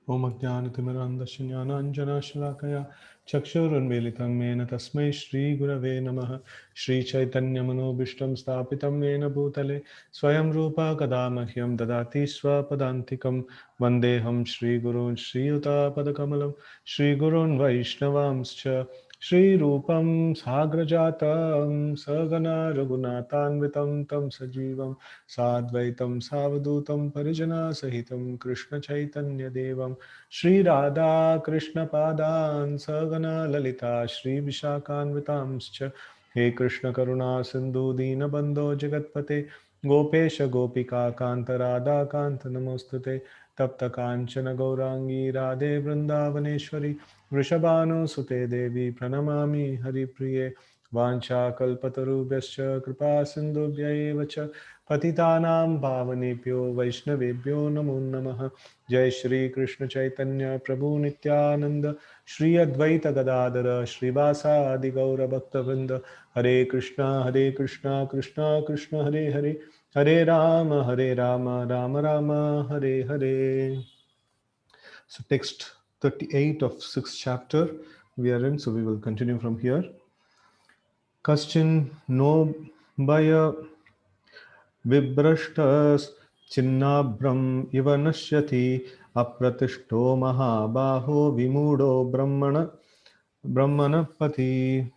Om Ajnanatimirandasya Jnananjana Shalakaya Chakshurunmilitam Mena Tasmai Shri Gurave Namaha Shri Chaitanya Manobishtam Stapitam Mena Bhutale Swayam Rupa Kadamahyam Dadati Swapadantikam Vandeham Shri Gurun Shri Yuta Padakamalam Shri Gurun Vaishnavamscha Shri Rupam Sagrajatam Sagana Raghunatanvitam Tam Sajivam Sadvaitam Savadutam Parijana Sahitam Krishna Chaitanya Devam Shri Radha Krishna Padan Sagana Lalita Shri Vishakanvitamscha He Krishna Karuna Sindhu Dina Bandho Jagatpate Gopesha Gopika Kanta Radha Kanta Namostute Tapta Kanchana Gaurangi Radhe Vrindavaneshwari Vrishabhanu Sute Devi Pranamami Hari Priye Vancha Kalpatarubhyascha Kripa Sindhubhya eva cha पतितानां पावनेभ्यो वैष्णवेभ्यो नमो नमः जय श्री कृष्ण चैतन्य प्रभु नित्यानंद श्री अद्वैत गदाधर श्रीवासादि गौर भक्तवृंद हरे Krishna Krishna Krishna Hare Hare Hare Ram Ram Ram Hare Hare. So text 38 of 6th chapter we are in, so we will continue from here. Kaschin no bhaya विभ्रष्टश्चिन्नाभ्रम् इव नश्यति अप्रतिष्ठो महाबाहो विमूढो ब्रह्मणपति.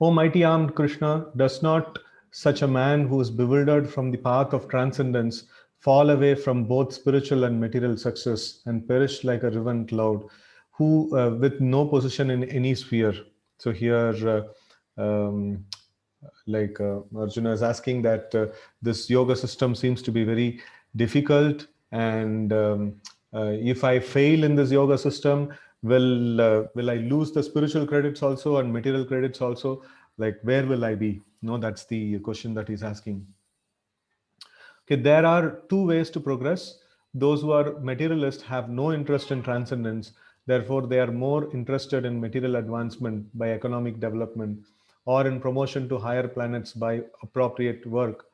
O mighty armed Krishna, does not such a man who is bewildered from the path of transcendence fall away from both spiritual and material success and perish like a riven cloud, who with no position in any sphere? So here, Arjuna is asking that this yoga system seems to be very difficult, and if I fail in this yoga system, will I lose the spiritual credits also and material credits also? Like, where will I be? No, that's the question that he's asking. Okay, there are two ways to progress. Those who are materialist have no interest in transcendence. Therefore, they are more interested in material advancement by economic development or in promotion to higher planets by appropriate work.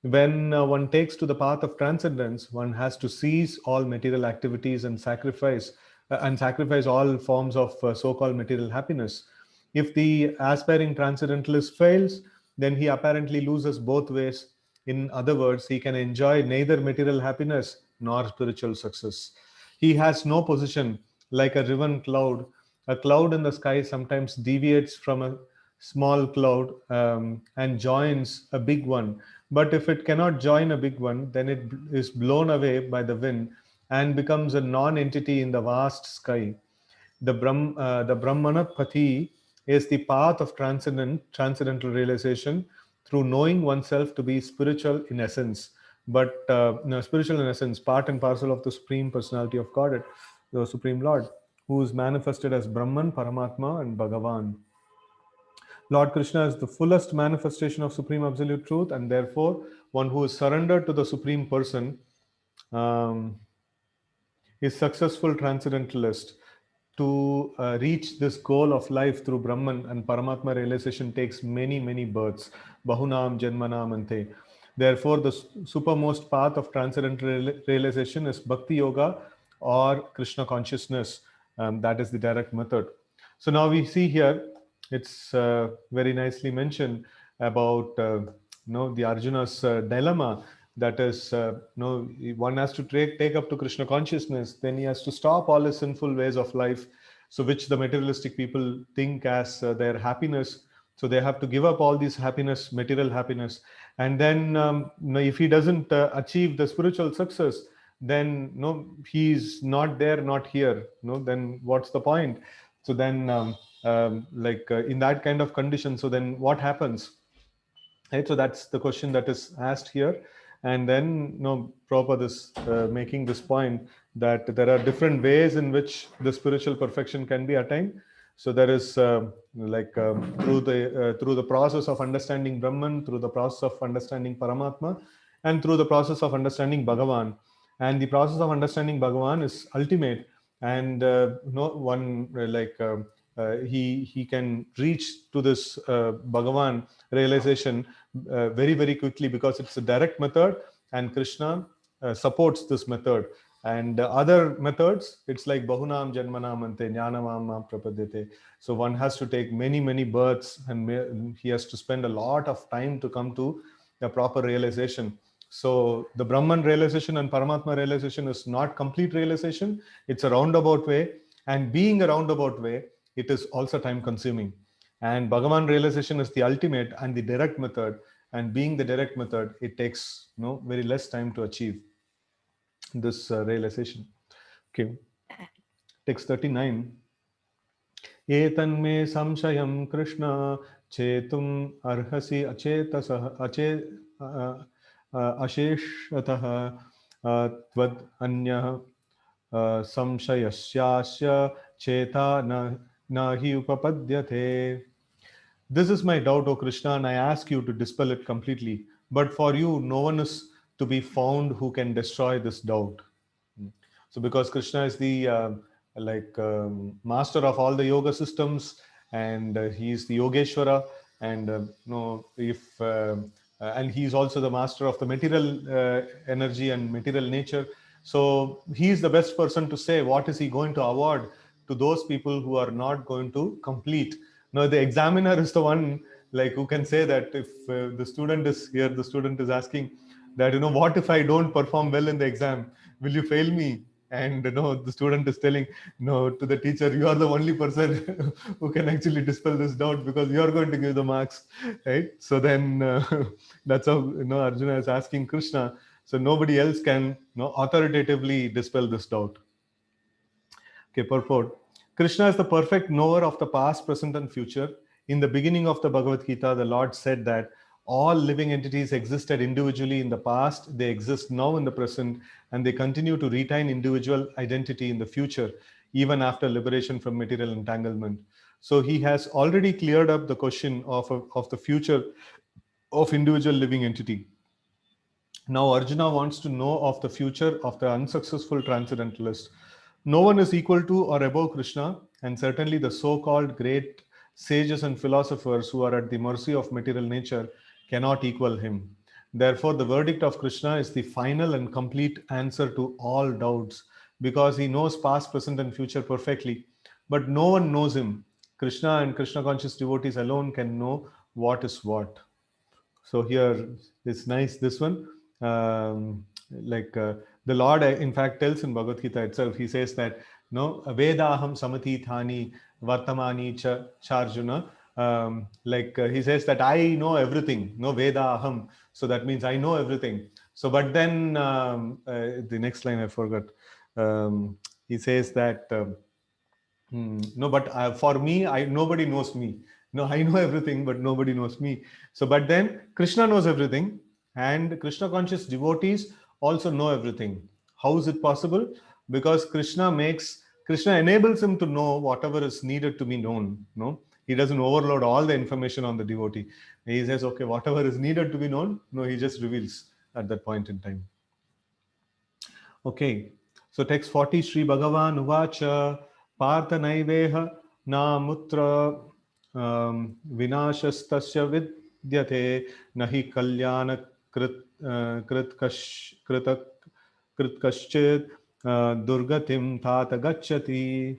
When one takes to the path of transcendence, one has to cease all material activities and sacrifice all forms of so-called material happiness. If the aspiring transcendentalist fails, then he apparently loses both ways. In other words, he can enjoy neither material happiness nor spiritual success. He has no position, like a riven cloud. A cloud in the sky sometimes deviates from a small cloud and joins a big one. But if it cannot join a big one, then it is blown away by the wind and becomes a non entity in the vast sky. The Brahmanapati is the path of transcendental realization through knowing oneself to be spiritual in essence, but no, spiritual in essence, part and parcel of the Supreme Personality of Godhead, the Supreme Lord, who is manifested as Brahman, Paramatma, and Bhagavan. Lord Krishna is the fullest manifestation of Supreme Absolute Truth, and therefore, one who is surrendered to the Supreme Person um, is successful transcendentalist. To reach this goal of life through Brahman and Paramatma realization takes many, many births. Bahunam Janmanam Ante. Therefore, the supermost path of transcendental realization is Bhakti Yoga or Krishna consciousness. That is the direct method. So now we see here, it's very nicely mentioned about the Arjuna's dilemma. That is, one has to take up to Krishna consciousness, then he has to stop all his sinful ways of life, so which the materialistic people think as their happiness. So they have to give up all these happiness, material happiness, and then if he doesn't achieve the spiritual success, then he's not there, not here. Then what's the point? So then, in that kind of condition, so then what happens? Right, so that's the question that is asked here. And then, Prabhupada is making this point that there are different ways in which the spiritual perfection can be attained. So there is through the process of understanding Brahman, through the process of understanding Paramatma, and through the process of understanding Bhagavan. And the process of understanding Bhagavan is ultimate, and one he can reach to this Bhagavan realization very, very quickly, because it's a direct method, and Krishna supports this method. And other methods, it's like Bahunam Janmanamante Jnanamam Prapadyate. So one has to take many, many births, and he has to spend a lot of time to come to a proper realization. So the Brahman realization and Paramatma realization is not complete realization. It's a roundabout way. And being a roundabout way, it is also time consuming. And Bhagavan realization is the ultimate and the direct method. And being the direct method, it takes very less time to achieve this realization. Okay. Text 39. Etanme samshayam Krishna chetum arhasi achetasah asheshatah tvad anya samshayasya cheta nahi upapadyate. This is my doubt, O Krishna, and I ask you to dispel it completely. But for you, no one is to be found who can destroy this doubt. So, because Krishna is the master of all the yoga systems, and he is the Yogeshwara, and if and he is also the master of the material energy and material nature. So, he is the best person to say what is he going to award to those people who are not going to complete. Now, the examiner is the one who can say that if the student is here, the student is asking that, what if I don't perform well in the exam? Will you fail me? And the student is telling no to the teacher, you are the only person who can actually dispel this doubt, because you are going to give the marks, right? So then that's how Arjuna is asking Krishna. So nobody else can authoritatively dispel this doubt. Okay, purport. Krishna is the perfect knower of the past, present, and future. In the beginning of the Bhagavad Gita, the Lord said that all living entities existed individually in the past, they exist now in the present, and they continue to retain individual identity in the future, even after liberation from material entanglement. So he has already cleared up the question of the future of individual living entity. Now Arjuna wants to know of the future of the unsuccessful transcendentalist. No one is equal to or above Krishna, and certainly the so-called great sages and philosophers who are at the mercy of material nature cannot equal him. Therefore, the verdict of Krishna is the final and complete answer to all doubts, because he knows past, present, and future perfectly. But no one knows him. Krishna and Krishna conscious devotees alone can know what is what. So here it's nice, this one. The Lord in fact tells in Bhagavad Gita itself, he says that no vedaham samati thani vartamani charjuna. He says that I know everything, no vedaham. So that means I know everything. So but then the next line I forgot. He says that no, but for me, nobody knows me. No, I know everything, but nobody knows me. So, but then Krishna knows everything, and Krishna conscious devotees also know everything. How is it possible? Because Krishna enables him to know whatever is needed to be known. No, he doesn't overload all the information on the devotee. He says, okay, whatever is needed to be known, no, he just reveals at that point in time. Okay, so text 40, Sri Bhagavan Uvacha Partha Naiveha Namutra Vinashastasya Vidyate Nahi Kalyana Kritkaschid Durgatim Tata Gachati.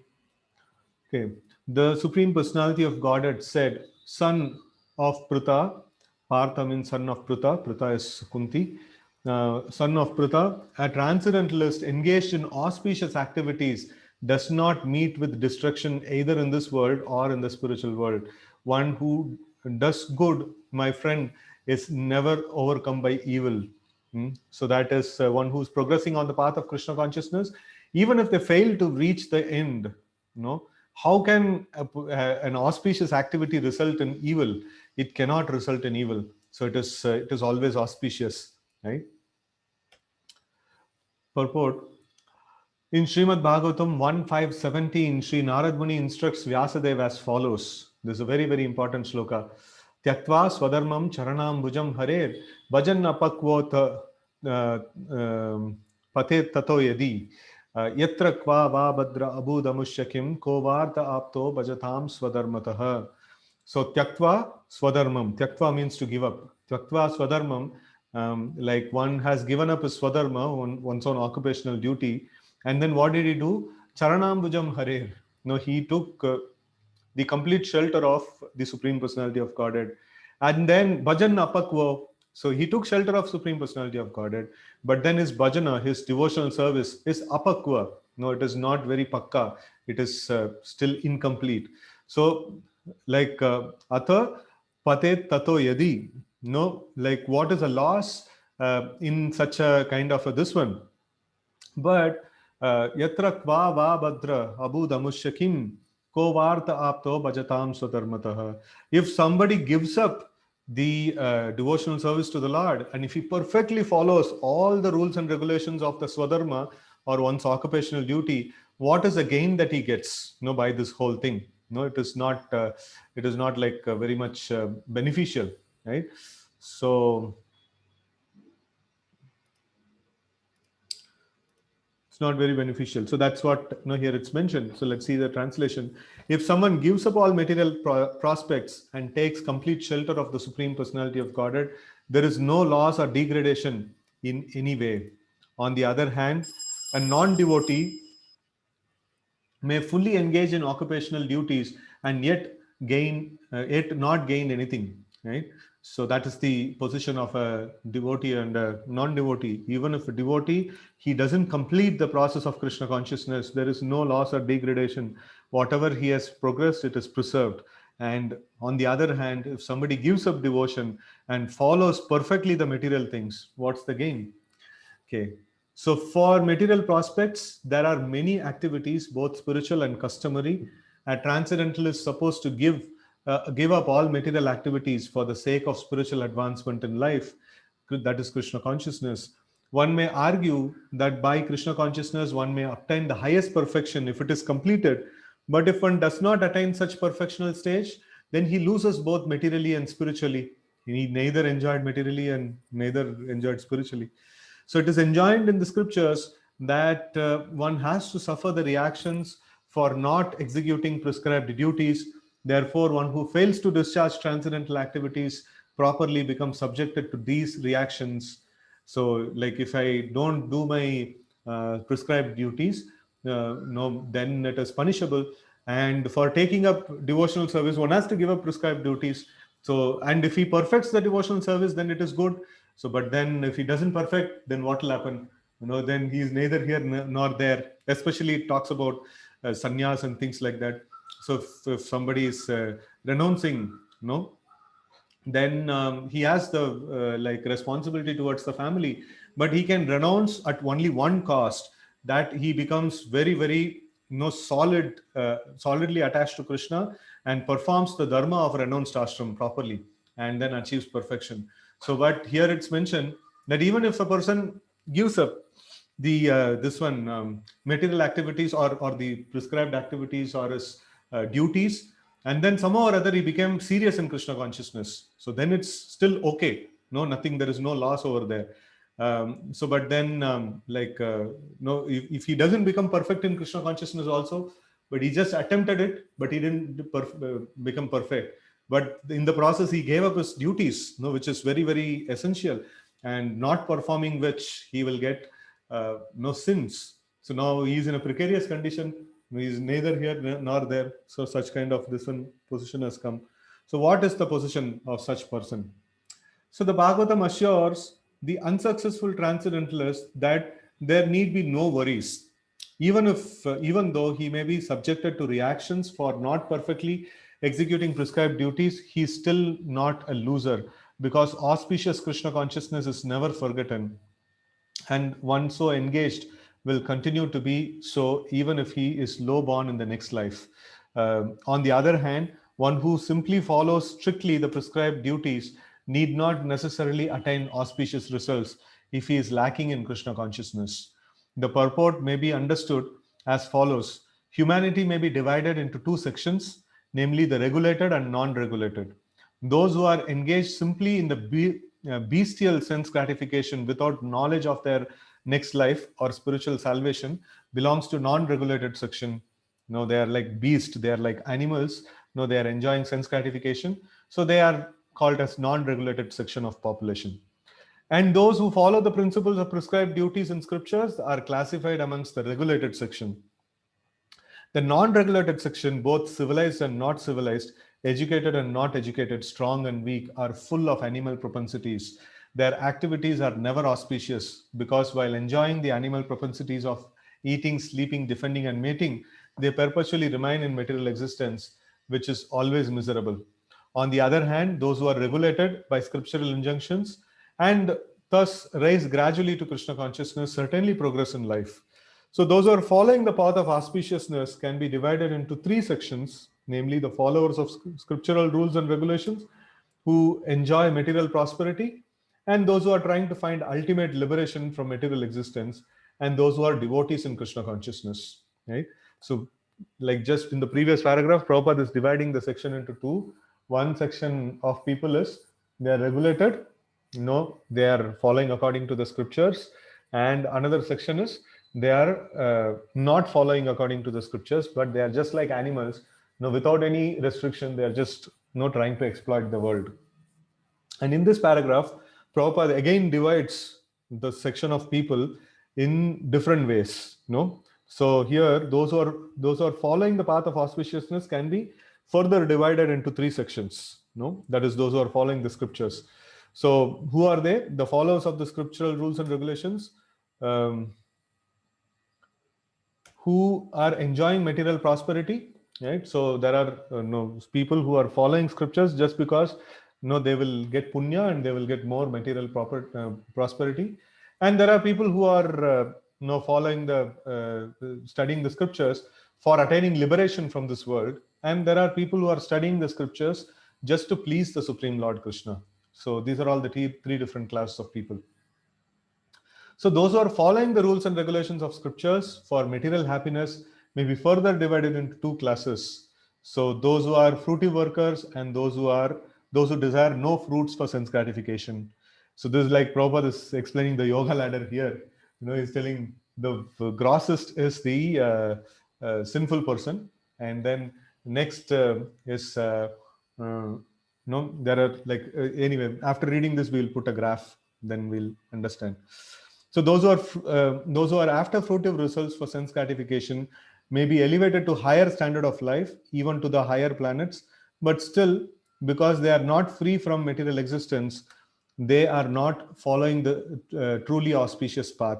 Okay, the Supreme Personality of Godhead said, son of Pruta, Partha means son of Pruta, Pruta is Kunti, son of Pruta, a transcendentalist engaged in auspicious activities does not meet with destruction either in this world or in the spiritual world. One who does good, my friend, is never overcome by evil. So that is one who's progressing on the path of Krishna consciousness. Even if they fail to reach the end, how can an auspicious activity result in evil? It cannot result in evil. So it is always auspicious, right? Purport. In Srimad Bhagavatam 1.5.17, Sri Narad Muni instructs Vyasadeva as follows. This is a very, very important sloka. Tyaktva swadharmam charanam bhujam harer bhajan apakvota pathe tato yadi yatra kva va badra abhudamushyakim ko varta apto bhajatam swadharmatah. So tyaktva swadharmam. Tyaktva means to give up. Tyaktva swadharmam, like one has given up his swadharma, one's own occupational duty, And then what did he do? Charanambujam Harer. No, he took the complete shelter of the Supreme Personality of Godhead. And then Bhajan Apakwa. So he took shelter of Supreme Personality of Godhead, but then his bhajana, his devotional service, is apakwa. No, it is not very pakka. It is still incomplete. So, like atha patet tato yadi. No, like what is a loss in such a kind of this one? But yatra kva va badra abu damushakim ko varta apto bhajatam swadharmatah. If somebody gives up the devotional service to the Lord, and if he perfectly follows all the rules and regulations of the swadharma or one's occupational duty, what is the gain that he gets? No, by this whole thing. No, it is not. It is not like very much beneficial, right? So it's not very beneficial. So that's what here it's mentioned. So let's see the translation. If someone gives up all material prospects and takes complete shelter of the Supreme Personality of Godhead, there is no loss or degradation in any way. On the other hand, a non-devotee may fully engage in occupational duties and yet not gain anything, right? So that is the position of a devotee and a non-devotee. Even if a devotee, he doesn't complete the process of Krishna consciousness, there is no loss or degradation. Whatever he has progressed, it is preserved. And on the other hand, if somebody gives up devotion and follows perfectly the material things, what's the gain? Okay. So for material prospects, there are many activities, both spiritual and customary. A transcendental is supposed to give up all material activities for the sake of spiritual advancement in life. That is Krishna consciousness. One may argue that by Krishna consciousness, one may obtain the highest perfection if it is completed. But if one does not attain such perfectional stage, then he loses both materially and spiritually. He neither enjoyed materially and neither enjoyed spiritually. So it is enjoined in the scriptures that one has to suffer the reactions for not executing prescribed duties. Therefore, one who fails to discharge transcendental activities properly becomes subjected to these reactions. So, like if I don't do my prescribed duties, no, then it is punishable. And for taking up devotional service, one has to give up prescribed duties. So, and if he perfects the devotional service, then it is good. So, but then if he doesn't perfect, then what will happen? Then he is neither here nor there. Especially it talks about sannyas and things like that. So, if somebody is renouncing, then he has the like responsibility towards the family, but he can renounce at only one cost, that he becomes very very solidly attached to Krishna and performs the dharma of renounced ashram properly, and then achieves perfection. So but here it's mentioned that even if a person gives up the this one material activities or the prescribed activities or his duties, and then somehow or other he became serious in Krishna consciousness, so then it's still okay. No, nothing, there is no loss over there. So but then no, if he doesn't become perfect in Krishna consciousness also, but he just attempted it, but he didn't become perfect, but in the process he gave up his duties, which is very very essential, and not performing which he will get no sins. So now he is in a precarious condition. He is neither here nor there. So such kind of this one position has come. So what is the position of such person? So the Bhagavatam assures the unsuccessful transcendentalist that there need be no worries, even though he may be subjected to reactions for not perfectly executing prescribed duties, he is still not a loser, because auspicious Krishna consciousness is never forgotten, and one so engaged will continue to be so even if he is low born in the next life. On the other hand, one who simply follows strictly the prescribed duties need not necessarily attain auspicious results if he is lacking in Krishna consciousness. The purport may be understood as follows: humanity may be divided into two sections, namely the regulated and non regulated. Those who are engaged simply in the bestial sense gratification without knowledge of their next life or spiritual salvation belongs to non-regulated section. No, they are like beast, they are like animals. No, they are enjoying sense gratification, so they are called as non-regulated section of population. And those who follow the principles of prescribed duties in scriptures are classified amongst the regulated section. The non-regulated section, both civilized and not civilized, educated and not educated, strong and weak, are full of animal propensities. Their activities are never auspicious because while enjoying the animal propensities of eating, sleeping, defending, and mating, they perpetually remain in material existence, which is always miserable. On the other hand, those who are regulated by scriptural injunctions and thus rise gradually to Krishna consciousness certainly progress in life. So those who are following the path of auspiciousness can be divided into three sections, namely the followers of scriptural rules and regulations who enjoy material prosperity, and those who are trying to find ultimate liberation from material existence, and those who are devotees in Krishna consciousness. Right? So, like just in the previous paragraph, Prabhupada is dividing the section into two. One section of people is they are regulated, they are following according to the scriptures, and another section is they are not following according to the scriptures, but they are just like animals, without any restriction. They are just trying to exploit the world. And in this paragraph, Prabhupada again divides the section of people in different ways. So here, those who are following the path of auspiciousness can be further divided into three sections. That is, those who are following the scriptures. So who are they? The followers of the scriptural rules and regulations, who are enjoying material prosperity, right? So there are people who are following scriptures just because they will get punya and they will get more material prosperity. And there are people who are following studying the scriptures for attaining liberation from this world. And there are people who are studying the scriptures just to please the Supreme Lord Krishna. So these are all the three different classes of people. So those who are following the rules and regulations of scriptures for material happiness may be further divided into two classes. So those who are fruitive workers and those who desire no fruits for sense gratification. So this is like Prabhupada is explaining the yoga ladder here. He's telling the grossest is the sinful person, and then next is there are anyway. After reading this, we will put a graph, then we'll understand. So those who are after fruitive results for sense gratification may be elevated to higher standard of life, even to the higher planets, but still, because they are not free from material existence, they are not following the truly auspicious path.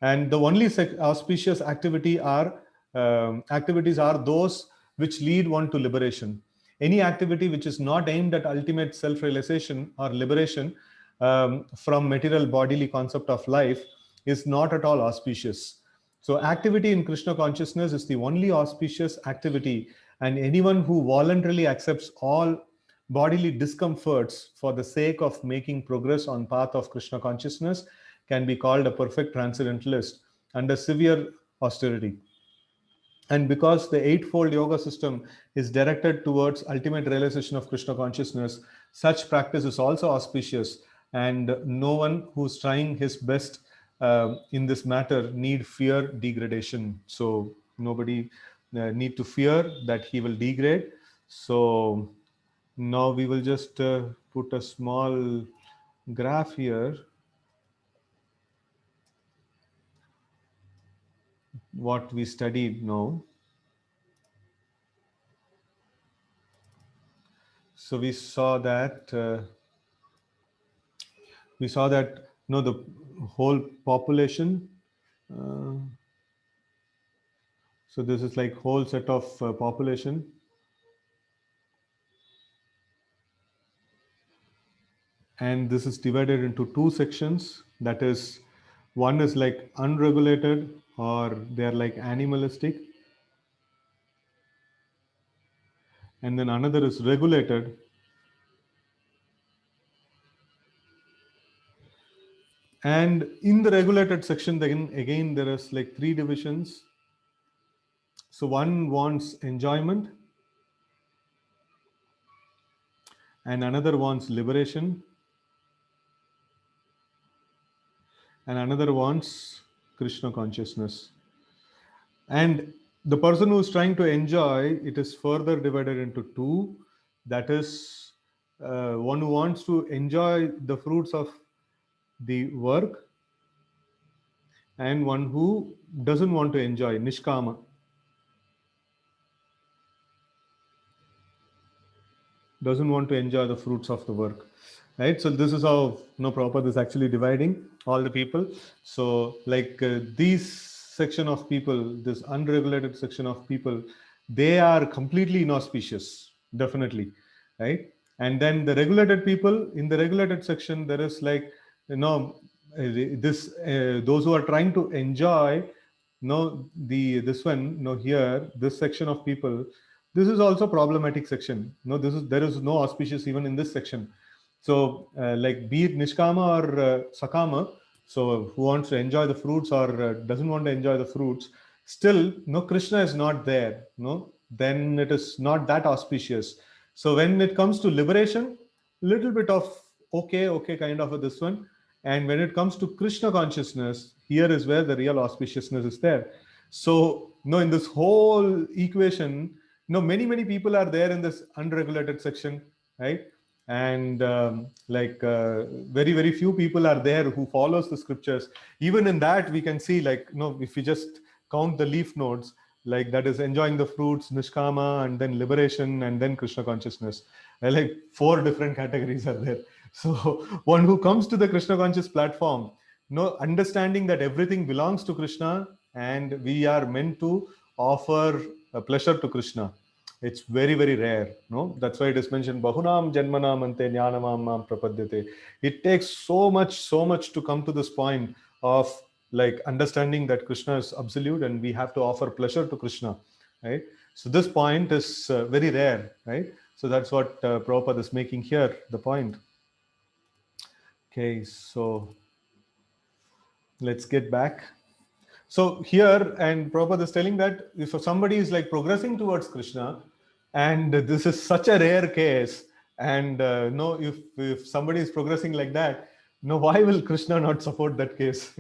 And the only auspicious activities are those which lead one to liberation. Any activity which is not aimed at ultimate self-realization or liberation from material bodily concept of life is not at all auspicious. So activity in Krishna consciousness is the only auspicious activity, and anyone who voluntarily accepts all bodily discomforts for the sake of making progress on path of Krishna consciousness can be called a perfect transcendentalist under severe austerity. And because the eightfold yoga system is directed towards ultimate realization of Krishna consciousness, such practice is also auspicious, and no one who's trying his best in this matter need fear degradation. So nobody need to fear that he will degrade. So now we will just put a small graph here. What we studied now. So we saw that the whole population. So this is like whole set of population, and this is divided into two sections. That is, one is like unregulated, or they are like animalistic, and then another is regulated. And in the regulated section, then again there is like three divisions. So one wants enjoyment, and another wants liberation, and another wants Krishna consciousness. And the person who is trying to enjoy, it is further divided into two. That is, one who wants to enjoy the fruits of the work, and one who doesn't want to enjoy, nishkama. Doesn't want to enjoy the fruits of the work, right? So this is how Prabhupada is actually dividing all the people. So like these section of people, this unregulated section of people, they are completely inauspicious, definitely, right? And then the regulated people, in the regulated section, there is like, this those who are trying to enjoy, this one, here, this section of people, this is also problematic section. No, there is no auspicious even in this section. So like be it nishkama or sakama, so who wants to enjoy the fruits or doesn't want to enjoy the fruits, still no, Krishna is not there, no, then it is not that auspicious. So when it comes to liberation, little bit of okay kind of a this one. And when it comes to Krishna consciousness, here is where the real auspiciousness is there. So in this whole equation, many people are there in this unregulated section, right? And like very few people are there who follows the scriptures. Even in that, we can see, like, if we just count the leaf nodes, like that is enjoying the fruits, nishkama, and then liberation, and then Krishna consciousness. Like 4 different categories are there. So one who comes to the Krishna conscious platform, understanding that everything belongs to Krishna and we are meant to offer a pleasure to Krishna. It's very rare. No, that's why it is mentioned. Bahunam janmanam ante jnanamam mam prapadyate. It takes so much to come to this point of like understanding that Krishna is absolute and we have to offer pleasure to Krishna, right? So this point is very rare, right? So that's what Prabhupada is making here, the point. Okay, so let's get back. So here, and Prabhupada is telling that if somebody is like progressing towards Krishna, and this is such a rare case, and no, if somebody is progressing like that, why will Krishna not support that case?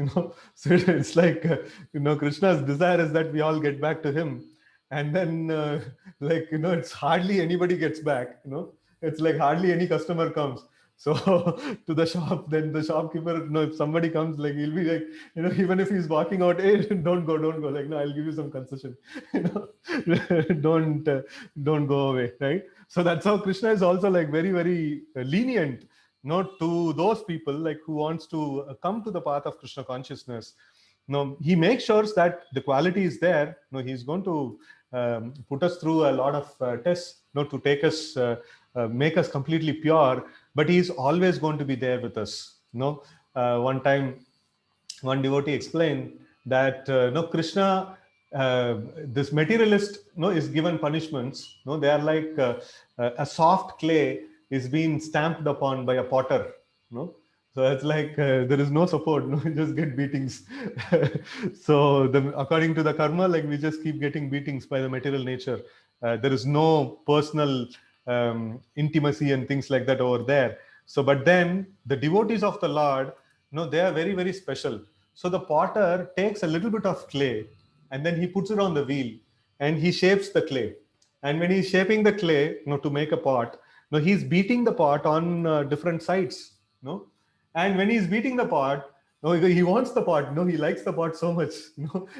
So it's like Krishna's desire is that we all get back to him, and then like it's hardly anybody gets back. It's like hardly any customer comes. So to the shop, then the shopkeeper, if somebody comes, like he'll be like, even if he's walking out, hey, don't go. Like, no, I'll give you some concession. Don't don't go away, right? So that's how Krishna is also like very lenient, not to those people like who wants to come to the path of Krishna consciousness. No, he makes sure that the quality is there. No, he's going to put us through a lot of tests, to take us, make us completely pure. But he's always going to be there with us. One time, one devotee explained that no, Krishna, this materialist, is given punishments. They are like a soft clay is being stamped upon by a potter. So it's like there is no support. You just get beatings. So according to the karma, like we just keep getting beatings by the material nature. There is no personal intimacy and things like that over there. So, but then the devotees of the Lord, they are very special. So the potter takes a little bit of clay and then he puts it on the wheel and he shapes the clay. And when he's shaping the clay, to make a pot, he's beating the pot on different sides. And when he's beating the pot, no, he wants the pot. No, he likes the pot so much,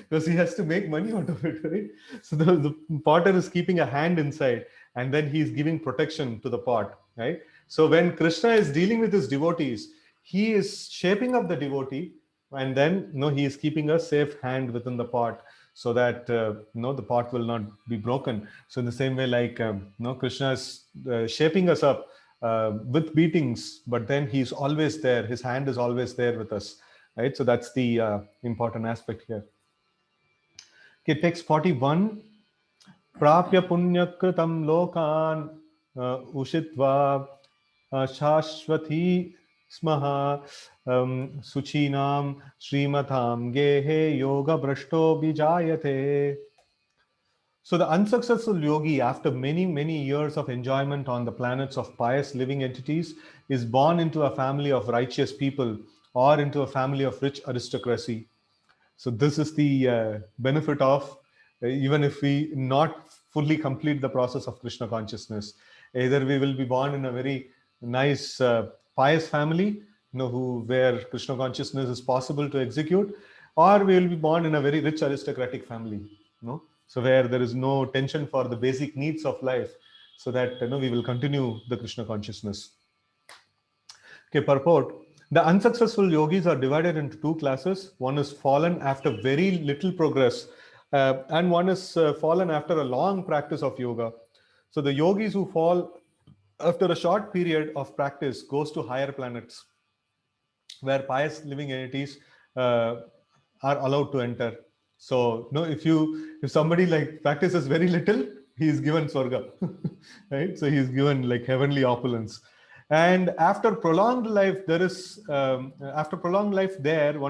because he has to make money out of it, right? So the potter is keeping a hand inside, and then he's giving protection to the pot, right? So when Krishna is dealing with his devotees, he is shaping up the devotee, and then he is keeping a safe hand within the pot, so that the pot will not be broken. So in the same way, like Krishna is shaping us up with beatings, but then he's always there. His hand is always there with us, right? So that's the important aspect here. Okay, text 41. Prapya punyakritam lokan ushitva shashwati smaha suchinam srimatam gehe yoga brashto bijayate. So the unsuccessful yogi, after many years of enjoyment on the planets of pious living entities, is born into a family of righteous people or into a family of rich aristocracy. So this is the benefit of even if we not fully complete the process of Krishna consciousness. Either we will be born in a very nice pious family, where Krishna consciousness is possible to execute, or we will be born in a very rich aristocratic family, so where there is no tension for the basic needs of life, so that we will continue the Krishna consciousness. Okay, purport. The unsuccessful yogis are divided into two classes. One is fallen after very little progress, and one is fallen after a long practice of yoga. So the yogis who fall after a short period of practice goes to higher planets, where pious living entities are allowed to enter. So, if somebody like practices very little, he is given swarga, right? So he is given like heavenly opulence. And after prolonged life, one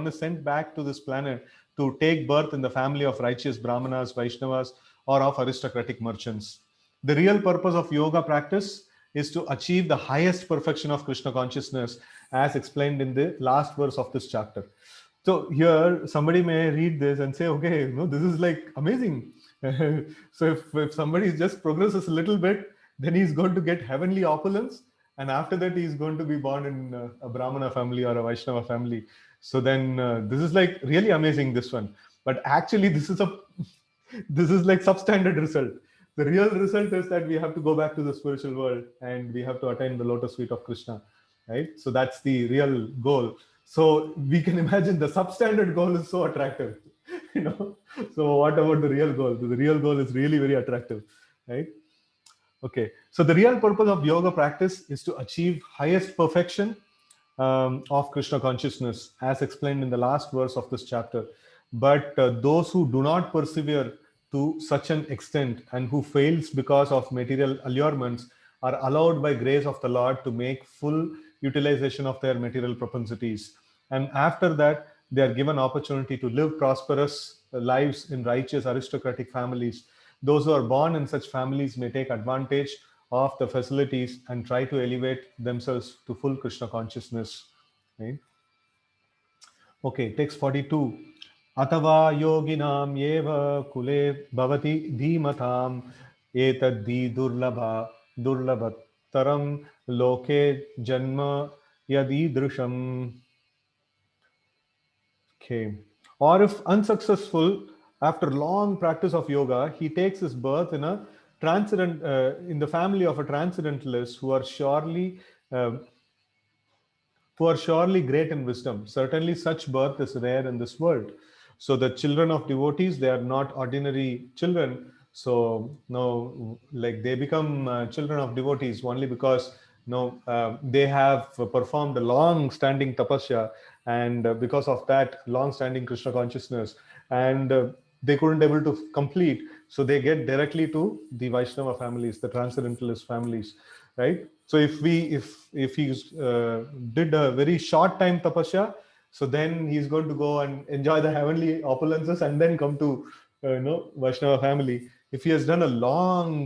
is sent back to this planet to take birth in the family of righteous Brahmanas, Vaishnavas, or of aristocratic merchants. The real purpose of yoga practice is to achieve the highest perfection of Krishna consciousness, as explained in the last verse of this chapter. So here, somebody may read this and say, okay, this is like amazing. So if somebody just progresses a little bit, then he's going to get heavenly opulence. And after that, he's going to be born in a Brahmana family or a Vaishnava family. So then this is like really amazing, this one. But actually, this is like substandard result. The real result is that we have to go back to the spiritual world and we have to attain the lotus feet of Krishna, right? So that's the real goal. So we can imagine the substandard goal is so attractive, So what about the real goal? The real goal is really very attractive, right? Okay. So the real purpose of yoga practice is to achieve highest perfection of Krishna consciousness, as explained in the last verse of this chapter. But those who do not persevere to such an extent and who fails because of material allurements are allowed by grace of the Lord to make full utilization of their material propensities. And after that, they are given opportunity to live prosperous lives in righteous aristocratic families. Those who are born in such families may take advantage of the facilities and try to elevate themselves to full Krishna consciousness. Right? Okay, text 42. Atava yoginam yeva kule bhavati dhimatam etadhi durlabhataram loke janma yadidrusham. Okay. Or if unsuccessful, after long practice of yoga, he takes his birth in in the family of a transcendentalist uh, who are surely great in wisdom. Certainly, such birth is rare in this world. So, the children of devotees, they are not ordinary children. So, no, like they become children of devotees only because they have performed a long-standing tapasya, and because of that long-standing Krishna consciousness, and they couldn't able to complete, so they get directly to the Vaishnava families, the transcendentalist families, right? So if he did a very short time tapasya, so then he's going to go and enjoy the heavenly opulences and then come to Vaishnava family. If he has done a long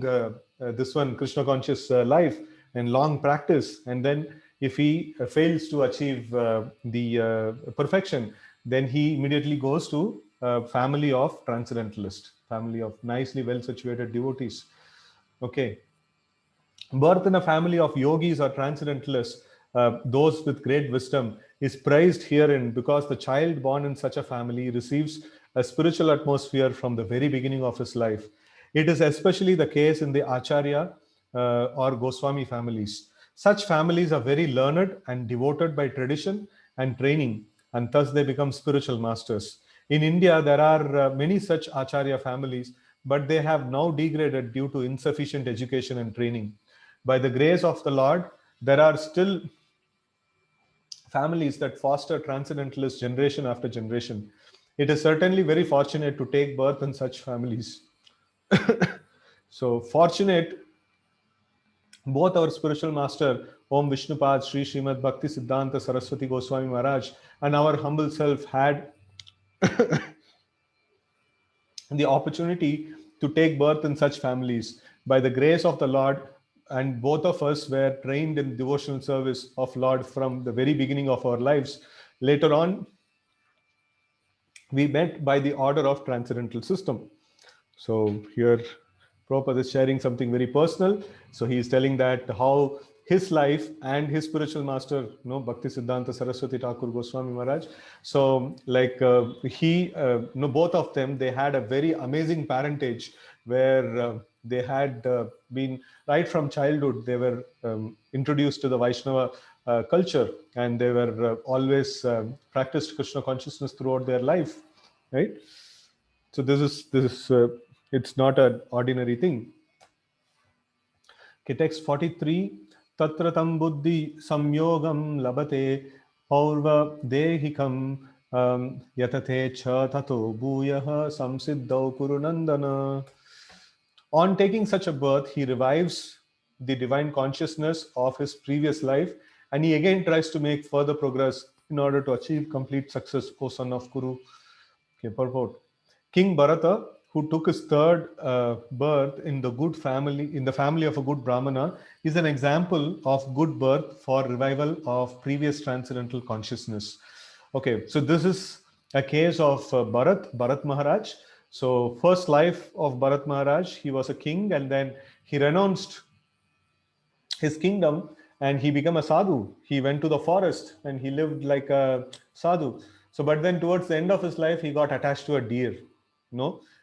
this one Krishna conscious life and long practice, and then if he fails to achieve the perfection, then he immediately goes to family of transcendentalist, family of nicely well situated devotees. Okay. Birth in a family of yogis or transcendentalists, those with great wisdom, is prized herein because the child born in such a family receives a spiritual atmosphere from the very beginning of his life. It is especially the case in the Acharya or Goswami families. Such families are very learned and devoted by tradition and training, and thus they become spiritual masters. In India, there are many such Acharya families, but they have now degraded due to insufficient education and training. By the grace of the Lord, there are still families that foster transcendentalist generation after generation. It is certainly very fortunate to take birth in such families. So, fortunate both our spiritual master, Om Vishnupad Sri Srimad Bhakti Siddhanta Saraswati Goswami Maharaj, and our humble self had the opportunity to take birth in such families. By the grace of the Lord, and both of us were trained in devotional service of Lord from the very beginning of our lives. Later on, we met by the order of transcendental system. So here Prabhupada is sharing something very personal. So he is telling that how his life and his spiritual master, Bhakti Siddhanta Saraswati Thakur Goswami Maharaj. So like both of them, they had a very amazing parentage where they had been right from childhood. They were introduced to the Vaishnava culture, and they were always practiced Krishna consciousness throughout their life, right? So this is it's not an ordinary thing. Okay, text 43. Tatra tam buddhi samyogam labate paurva dehikam yatate cha tato bhuyah samsiddhau kurunandana. On taking such a birth, he revives the divine consciousness of his previous life, and he again tries to make further progress in order to achieve complete success, O son of Kuru. Okay, purport. King Bharata, who took his third birth in the family of a good Brahmana, is an example of good birth for revival of previous transcendental consciousness. Okay, so this is a case of Bharat Maharaj. So first life of Bharat Maharaj, he was a king, and then he renounced his kingdom and he became a sadhu. He went to the forest and he lived like a sadhu. So but then towards the end of his life, he got attached to a deer.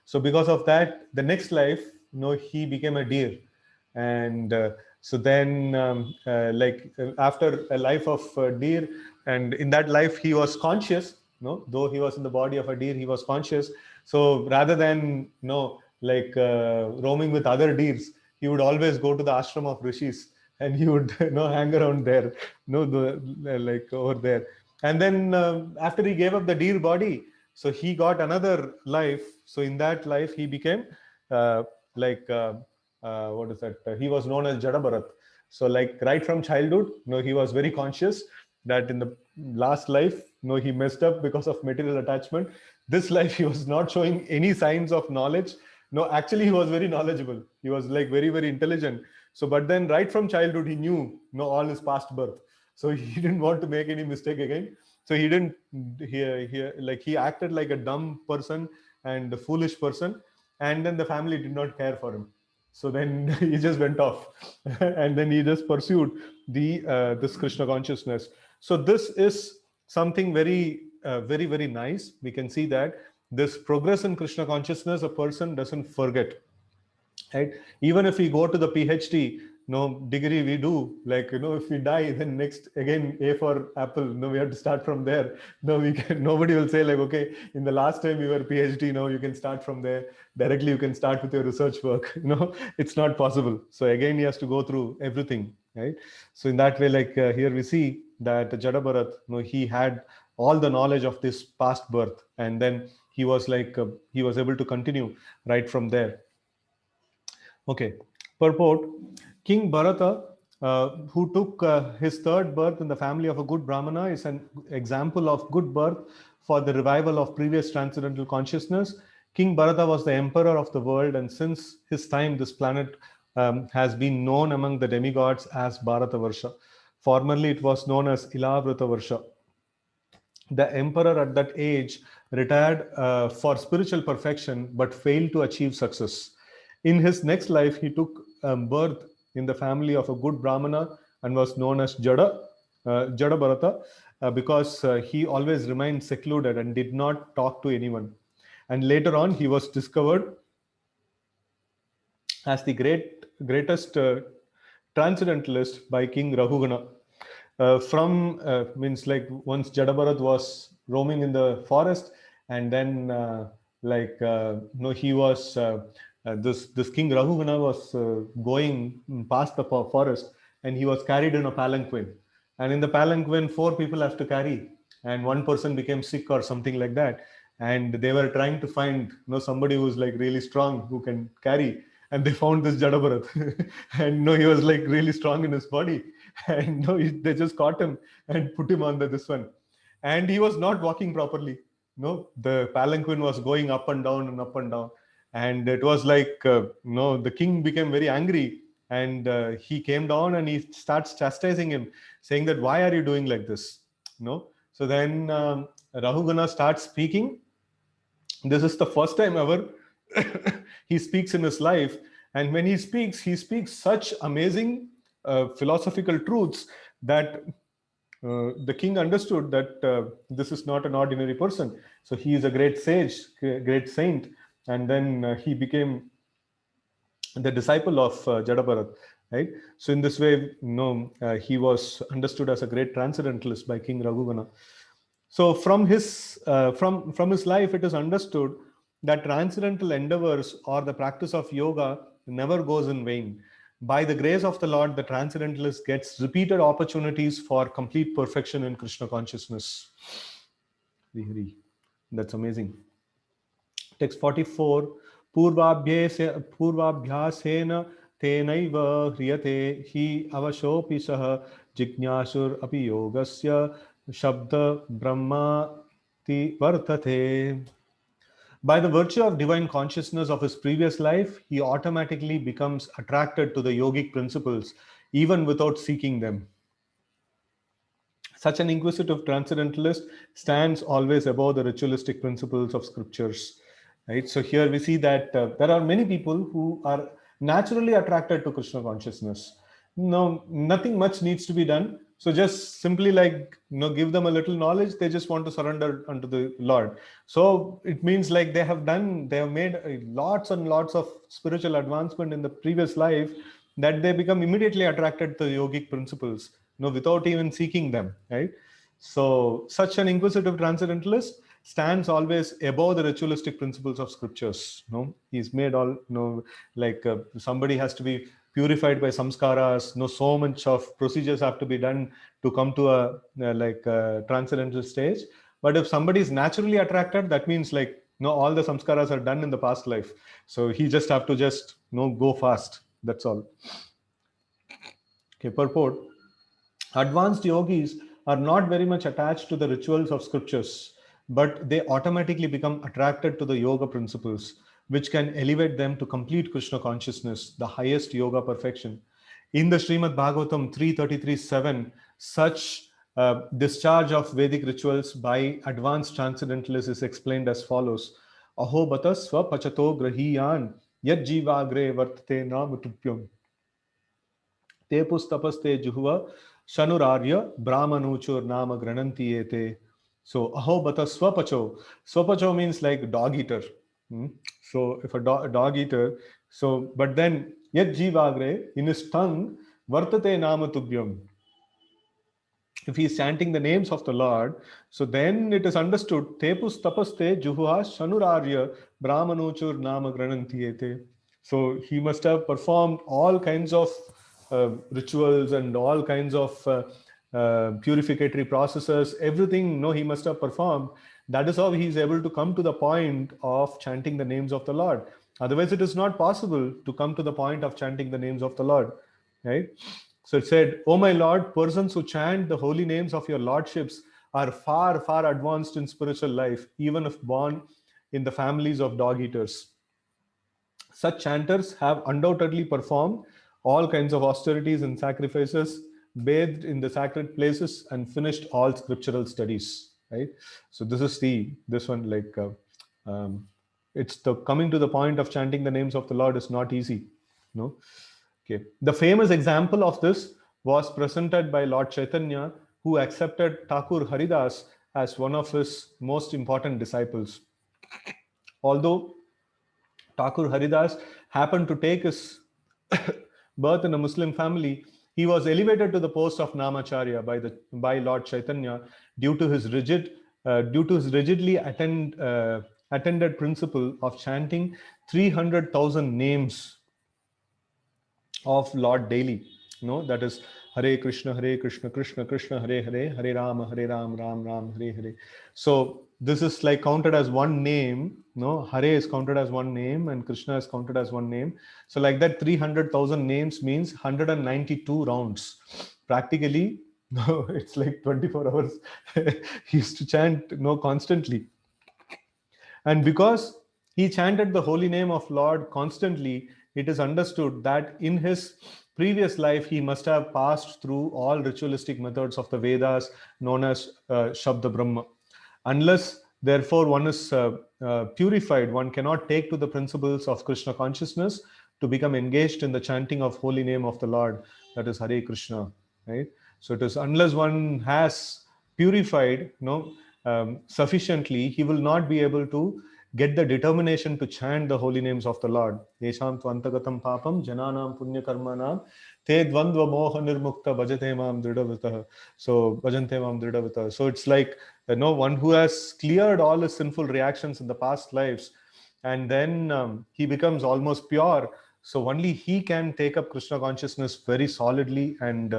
So because of that, the next life, he became a deer. And so then after a life of deer, and in that life he was conscious, though he was in the body of a deer, he was conscious. So rather than roaming with other deers, he would always go to the ashram of rishis, and he would hang around there, like over there. And then after he gave up the deer body, so he got another life. So in that life he became uh, like what is that? He was known as Jada Bharat. So like right from childhood, he was very conscious that in the last life, he messed up because of material attachment. This life he was not showing any signs of knowledge. No, actually he was very knowledgeable. He was like very, very intelligent. So but then right from childhood he knew all his past birth. So he didn't want to make any mistake again. So he didn't he acted like a dumb person and a foolish person, and then the family did not care for him. So then he just went off and then he just pursued the this Krishna consciousness. So this is something very very, very nice. We can see that this progress in Krishna consciousness, a person doesn't forget, right? Even if we go to the PhD degree, we do, like, if we die, then next again A for apple, we have to start from there. We can, nobody will say like, okay, in the last time you were PhD, you can start from there directly, you can start with your research work. It's not possible. So again he has to go through everything, right? So in that way, like here we see that Jada Bharat, he had all the knowledge of this past birth, and then he was like he was able to continue right from there. Okay, purport. King Bharata, who took his third birth in the family of a good Brahmana, is an example of good birth for the revival of previous transcendental consciousness. King Bharata was the emperor of the world, and since his time, this planet has been known among the demigods as Bharatavarsha. Formerly, it was known as Ilavrita The emperor at that age retired for spiritual perfection but failed to achieve success. In his next life, he took birth in the family of a good Brahmana and was known as Jada Bharata, because he always remained secluded and did not talk to anyone. And later on, he was discovered as the greatest transcendentalist by King Rahugana. From means like once Jadabharat was roaming in the forest, and then he was this King Rahugana was going past the forest, and he was carried in a palanquin, and in the palanquin four people have to carry, and one person became sick or something like that, and they were trying to find somebody who's like really strong who can carry, and they found this Jadabharat and he was like really strong in his body, and they just caught him and put him on this one, and he was not walking properly. The palanquin was going up and down and up and down, and it was like the king became very angry, and he came down and he starts chastising him, saying that why are you doing like this. So then Rahugana starts speaking. This is the first time ever he speaks in his life, and when he speaks such amazing philosophical truths that the king understood that this is not an ordinary person. So he is a great sage, great saint, and then he became the disciple of Jadabharat, right? So in this way, he was understood as a great transcendentalist by King Raghuvana. So from his life, it is understood that transcendental endeavors or the practice of yoga never goes in vain. By the grace of the Lord, the transcendentalist gets repeated opportunities for complete perfection in Krishna consciousness. Hari Hari. That's amazing. Text 44. पूर्वाभ्यासेन तेनैव ह्रियते हि अवशोऽपि सः जिज्ञासुर अपि योगस्य शब्द ब्रह्माति वर्तते. By the virtue of divine consciousness of his previous life, he automatically becomes attracted to the yogic principles even without seeking them. Such an inquisitive transcendentalist stands always above the ritualistic principles of scriptures. Right? So here we see that there are many people who are naturally attracted to Krishna consciousness. No, nothing much needs to be done. So just simply give them a little knowledge. They just want to surrender unto the Lord. So it means like they have made lots and lots of spiritual advancement in the previous life, that they become immediately attracted to the yogic principles, without even seeking them, right? So such an inquisitive transcendentalist stands always above the ritualistic principles of scriptures. He's made all, somebody has to be purified by samskaras. So much of procedures have to be done to come to a transcendental stage. But if somebody is naturally attracted, that means all the samskaras are done in the past life. So he just have to go fast. That's all. Okay, purport. Advanced yogis are not very much attached to the rituals of scriptures, but they automatically become attracted to the yoga principles, which can elevate them to complete Krishna consciousness, the highest yoga perfection. In the Srimad Bhagavatam 333.7, such discharge of Vedic rituals by advanced transcendentalists is explained as follows. Aho bata swapachato grahiyan yad jivagre vartate namutupyam te pustapaste juhuva shanurarya brahmanuchur nama grananti ete. So aho bata swapacho. Swapacho means like dog eater. So if a dog eater, so but then yet jivagre, in his tongue, vartate nama tubhyam. If he is chanting the names of the Lord, so then it is understood tepus tapaste juhuha shanurarya brahmanuchur nama grananti. So he must have performed all kinds of rituals and all kinds of purificatory processes, everything he must have performed. That is how he is able to come to the point of chanting the names of the Lord. Otherwise, it is not possible to come to the point of chanting the names of the Lord, right? So it said, "O my Lord, persons who chant the holy names of your lordships are far, far advanced in spiritual life, even if born in the families of dog eaters. Such chanters have undoubtedly performed all kinds of austerities and sacrifices, bathed in the sacred places, and finished all scriptural studies." Right? So this is this one, it's the coming to the point of chanting the names of the Lord is not easy. No. Okay. The famous example of this was presented by Lord Chaitanya, who accepted Thakur Haridas as one of his most important disciples. Although Thakur Haridas happened to take his birth in a Muslim family, he was elevated to the post of Namacharya by Lord Chaitanya due to his rigidly attended principle of chanting 300,000 names of Lord daily. That is Hare Krishna, Krishna Krishna, Hare Hare, Hare Ram, Ram Ram, Hare Hare. So this is like counted as one name. Hare is counted as one name and Krishna is counted as one name. So like that, 300,000 names means 192 rounds. Practically, it's like 24 hours. He used to chant constantly. And because he chanted the holy name of Lord constantly, it is understood that in his previous life he must have passed through all ritualistic methods of the Vedas known as Shabda Brahma. Unless, therefore, one is purified, one cannot take to the principles of Krishna consciousness to become engaged in the chanting of holy name of the Lord, that is Hare Krishna, right? So it is unless one has purified, sufficiently, he will not be able to get the determination to chant the holy names of the Lord. Yesham tvantagatam papam jananam punya karmanam te dvandva moha nirmukta bhajate mam dridavitah. So bhajante mam dridavitah. So it's like, one who has cleared all his sinful reactions in the past lives, and then he becomes almost pure. So only he can take up Krishna consciousness very solidly, and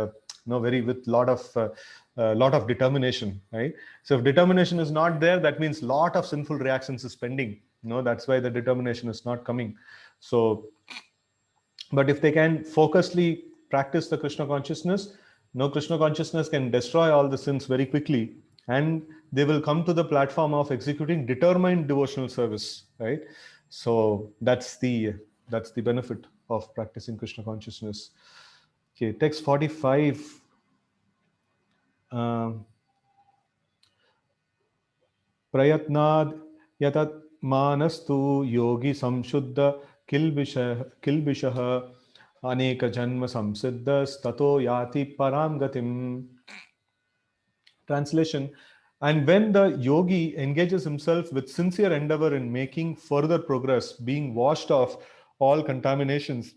very with lot of determination, right? So if determination is not there, that means lot of sinful reactions is pending. That's why the determination is not coming. So, but if they can focusedly practice the Krishna consciousness, Krishna consciousness can destroy all the sins very quickly, and they will come to the platform of executing determined devotional service, right? So that's the benefit of practicing Krishna consciousness. Okay, text 45. प्रयत्नाद् यतत् मानस्तु योगी संशुद्ध किल्बिषः अनेक जन्म संसिद्धस्ततो याति पराम गतिम. Translation: and when the yogi engages himself with sincere endeavor in making further progress, being washed off all contaminations,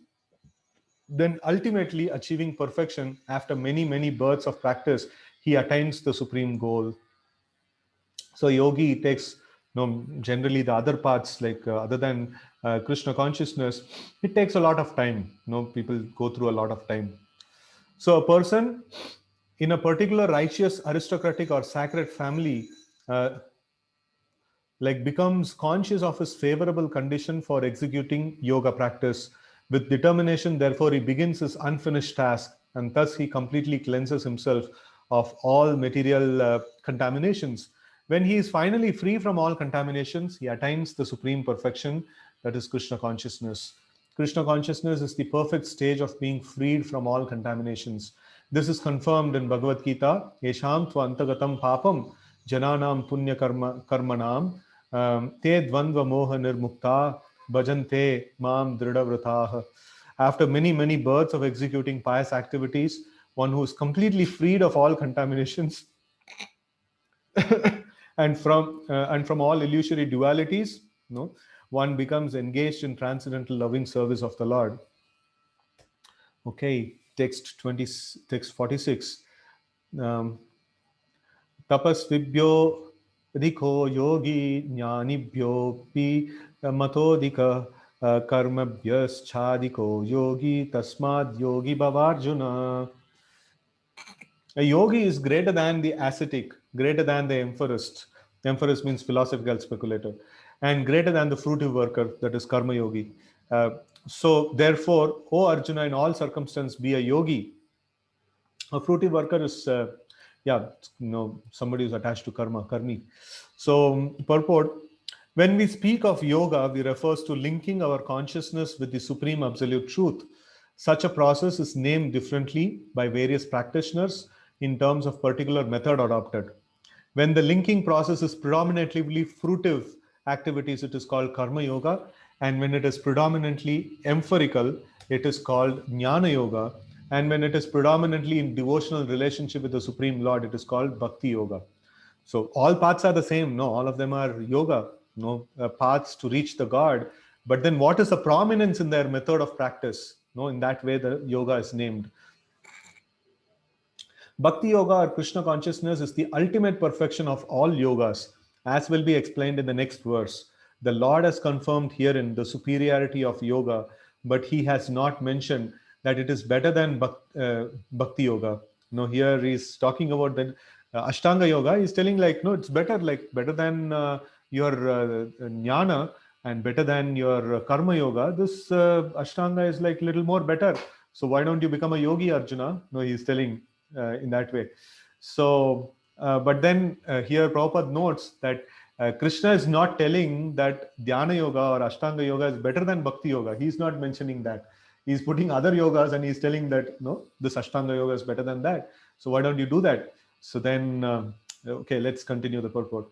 then ultimately achieving perfection after many many births of practice, he attains the supreme goal. So yogi takes, generally the other paths, like other than Krishna consciousness, it takes a lot of time. People go through a lot of time. So a person in a particular righteous, aristocratic, or sacred family becomes conscious of his favorable condition for executing yoga practice with determination. Therefore he begins his unfinished task, and thus he completely cleanses himself of all material contaminations. When he is finally free from all contaminations, he attains the supreme perfection, that is Krishna consciousness. Krishna consciousness is the perfect stage of being freed from all contaminations. This is confirmed in Bhagavad Gita. Yesham tva antagatam papam jananam punya karmanam te dvandva moha nirmukta bhajante mam dridavratah. After many many births of executing pious activities, one who is completely freed of all contaminations and from all illusory dualities, one becomes engaged in transcendental loving service of the Lord. Okay, text 46. um, tapasvibhyo adhiko yogi jnanibhyopi matodika karmabhyaschadiko yogi tasmad yogi bhavarjuna. A yogi is greater than the ascetic, greater than the emphorist. Emphorist means philosophical speculator, and greater than the fruitive worker, that is karma yogi. So therefore, O Arjuna, in all circumstances be a yogi. A fruitive worker is somebody who's attached to karmi. So purport: when we speak of yoga, we refers to linking our consciousness with the supreme absolute truth. Such a process is named differently by various practitioners in terms of particular method adopted. When the linking process is predominantly fruitive activities, it is called karma yoga, and when it is predominantly emphorical, it is called jnana yoga, and when it is predominantly in devotional relationship with the Supreme Lord, it is called bhakti yoga. So all paths are the same, no? All of them are yoga, no, paths to reach the God. But then what is the prominence in their method of practice? No, in that way the yoga is named. Bhakti yoga or Krishna consciousness is the ultimate perfection of all yogas, as will be explained in the next verse. The Lord has confirmed herein the superiority of yoga, but he has not mentioned that it is better than Bhakti yoga. No, here he's talking about that Ashtanga yoga. He's telling no, it's better, better than your jnana and better than your karma yoga. This Ashtanga is little more better. So why don't you become a yogi, Arjuna? No, he's telling in that way. So, but then here Prabhupada notes that Krishna is not telling that Dhyana Yoga or Ashtanga Yoga is better than Bhakti Yoga. He's not mentioning that. He's putting other yogas and he's telling that, no, this Ashtanga Yoga is better than that. So why don't you do that? So then, okay, let's continue the purport.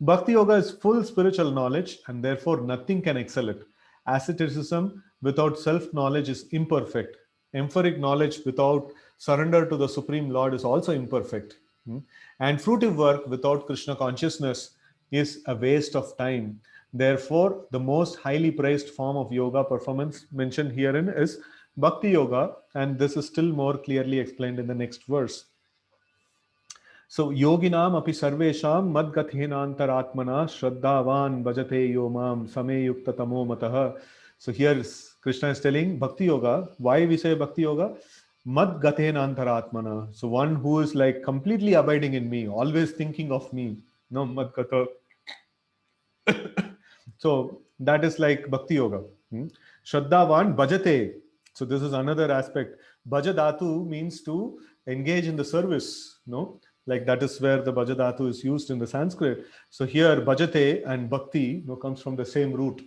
Bhakti Yoga is full spiritual knowledge and therefore nothing can excel it. Asceticism without self-knowledge is imperfect. Emphoric knowledge without surrender to the Supreme Lord is also imperfect. And fruitive work without Krishna consciousness is a waste of time. Therefore, the most highly praised form of yoga performance mentioned herein is Bhakti Yoga, and this is still more clearly explained in the next verse. So, yoginam api sarvesham madgathenantaratmana shraddhavan bhajate yomam same yukta tamo matah. So here Krishna is telling Bhakti Yoga. Why we say Bhakti Yoga? Madgathenantaratmana. So one who is like completely abiding in me, always thinking of me. No, madgata. So that is like Bhakti Yoga. Shraddhavan bhajate. So this is another aspect. Bhajadatu means to engage in the service. No, like that is where the bhajadatu is used in the Sanskrit. So here bhajate and bhakti comes from the same root.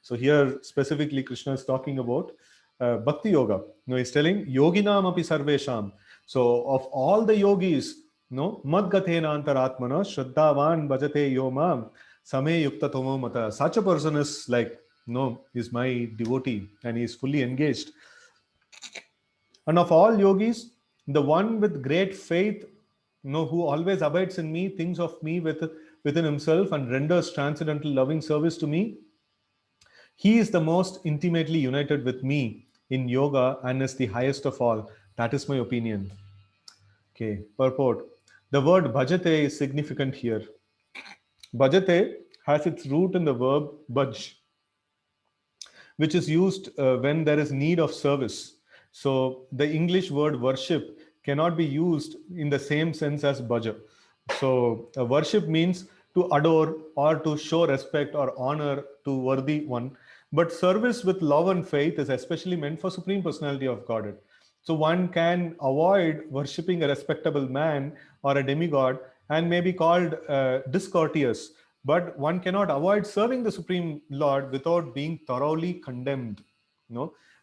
So here specifically Krishna is talking about Bhakti Yoga. He's telling yoginam api sarvesham. So of all the yogis, madgatena antaratmana shraddhavan bhajate yomam same yukta tomo mata. Such a person is like, is my devotee and he is fully engaged. And of all yogis, the one with great faith, who always abides in me, thinks of me within himself and renders transcendental loving service to me, he is the most intimately united with me in yoga and is the highest of all. That is my opinion. Okay, purport. The word bhajate is significant here. Bhajate has its root in the verb bhaj, which is used when there is need of service. So the English word worship cannot be used in the same sense as bhaja. So worship means to adore or to show respect or honor to worthy one. But service with love and faith is especially meant for Supreme Personality of Godhead. So one can avoid worshipping a respectable man or a demigod and may be called discourteous, but one cannot avoid serving the Supreme Lord without being thoroughly condemned.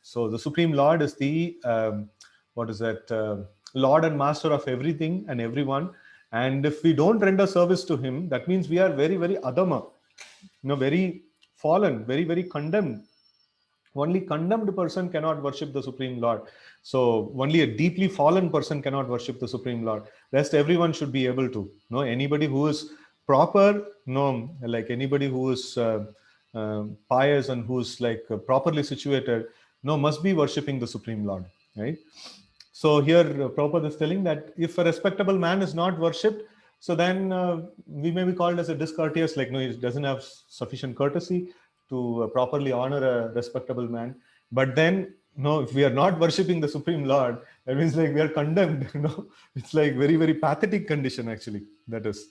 So the Supreme Lord is the Lord and Master of everything and everyone. And if we don't render service to Him, that means we are very, very adama, very fallen, very, very condemned. Only condemned person cannot worship the Supreme Lord. So only a deeply fallen person cannot worship the Supreme Lord. Rest everyone should be able to. Anybody who is proper, like anybody who is pious and who is like properly situated, must be worshipping the Supreme Lord, right? So here Prabhupada is telling that if a respectable man is not worshipped, so then we may be called as a discourteous, like he doesn't have sufficient courtesy to properly honor a respectable man. But then, if we are not worshipping the Supreme Lord, that means like we are condemned. It's like very, very pathetic condition actually. That is.